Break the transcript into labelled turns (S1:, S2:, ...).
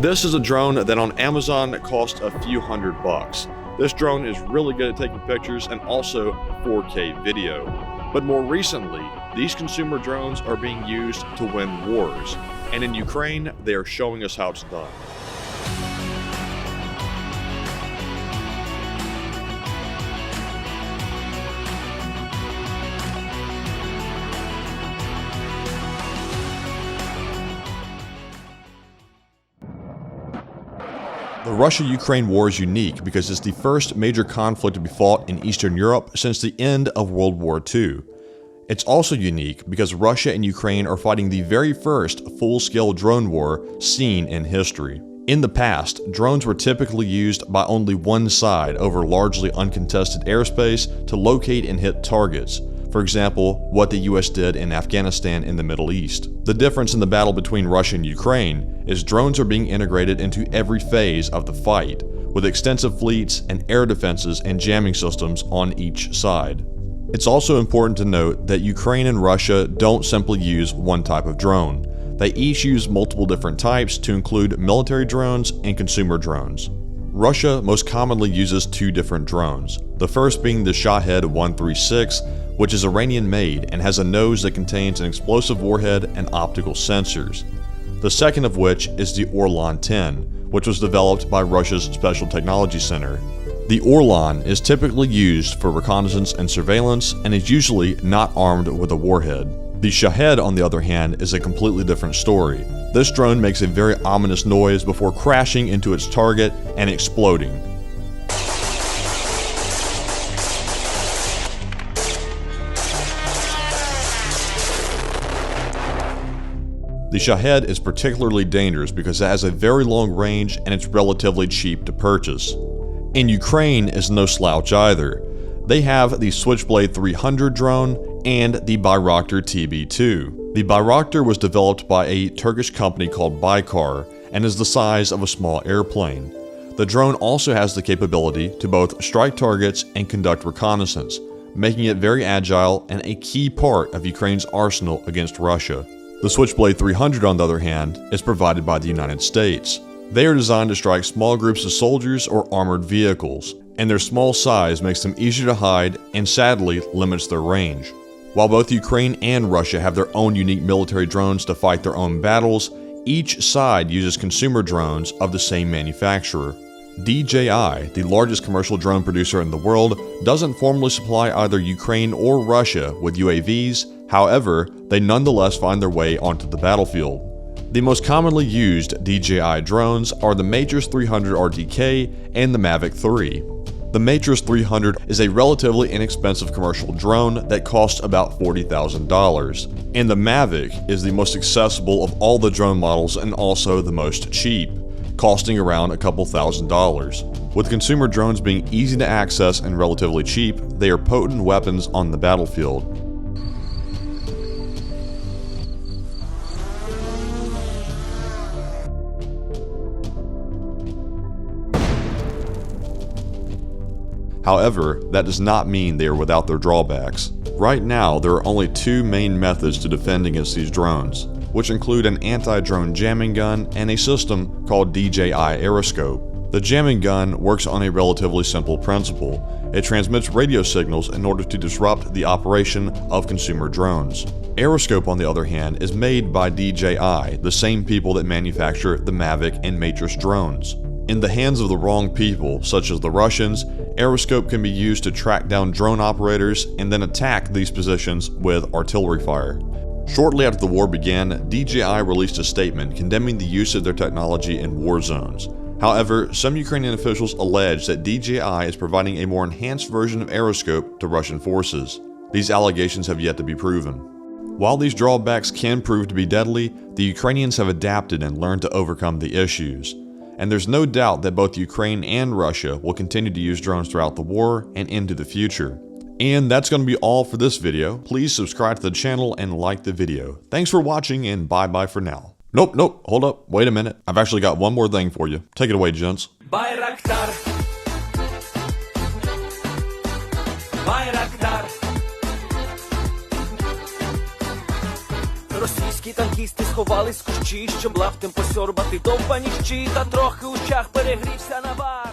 S1: This is a drone that on Amazon cost a few $100. This drone is really good at taking pictures and also 4K video. But more recently, these consumer drones are being used to win wars. And in Ukraine, they are showing us how it's done. The Russia-Ukraine war is unique because it's the first major conflict to be fought in Eastern Europe since the end of World War II. It's also unique because Russia and Ukraine are fighting the very first full-scale drone war seen in history. In the past, drones were typically used by only one side over largely uncontested airspace to locate and hit targets. For example, what the US did in Afghanistan in the Middle East. The difference in the battle between Russia and Ukraine is drones are being integrated into every phase of the fight, with extensive fleets and air defenses and jamming systems on each side. It's also important to note that Ukraine and Russia don't simply use one type of drone. They each use multiple different types to include military drones and consumer drones. Russia most commonly uses two different drones, the first being the Shahed 136, which is Iranian-made and has a nose that contains an explosive warhead and optical sensors. The second of which is the Orlan 10, which was developed by Russia's Special Technology Center. The Orlan is typically used for reconnaissance and surveillance and is usually not armed with a warhead. The Shahed, on the other hand, is a completely different story. This drone makes a very ominous noise before crashing into its target and exploding. The Shahed is particularly dangerous because it has a very long range and it's relatively cheap to purchase. And Ukraine is no slouch either. They have the Switchblade 300 drone and the Bayraktar TB2. The Bayraktar was developed by a Turkish company called Baykar and is the size of a small airplane. The drone also has the capability to both strike targets and conduct reconnaissance, making it very agile and a key part of Ukraine's arsenal against Russia. The Switchblade 300, on the other hand, is provided by the United States. They are designed to strike small groups of soldiers or armored vehicles, and their small size makes them easier to hide and sadly limits their range. While both Ukraine and Russia have their own unique military drones to fight their own battles, each side uses consumer drones of the same manufacturer. DJI, the largest commercial drone producer in the world, doesn't formally supply either Ukraine or Russia with UAVs. However, they nonetheless find their way onto the battlefield. The most commonly used DJI drones are the Mavic 300 RTK and the Mavic 3. The Mavic 300 is a relatively inexpensive commercial drone that costs about $40,000, and the Mavic is the most accessible of all the drone models and also the most cheap, costing around a couple $1,000s. With consumer drones being easy to access and relatively cheap, they are potent weapons on the battlefield. However, that does not mean they are without their drawbacks. Right now, there are only two main methods to defend against these drones, which include an anti-drone jamming gun and a system called DJI Aeroscope. The jamming gun works on a relatively simple principle. It transmits radio signals in order to disrupt the operation of consumer drones. Aeroscope, on the other hand, is made by DJI, the same people that manufacture the Mavic and Mavic drones. In the hands of the wrong people, such as the Russians, Aeroscope can be used to track down drone operators and then attack these positions with artillery fire. Shortly after the war began, DJI released a statement condemning the use of their technology in war zones. However, some Ukrainian officials allege that DJI is providing a more enhanced version of Aeroscope to Russian forces. These allegations have yet to be proven. While these drawbacks can prove to be deadly, the Ukrainians have adapted and learned to overcome the issues. And there's no doubt that both Ukraine and Russia will continue to use drones throughout the war and into the future. And that's going to be all for this video. Please subscribe to the channel and like the video. Thanks for watching and bye-bye for now. Nope, hold up, wait a minute. I've actually got one more thing for you. Take it away, gents.
S2: Bayraktar. Bayraktar. Російські Деякі танкісти сховались в кущі, щоб лаптем посьорбати довбані щі, та трохи у очах перегрівся навар.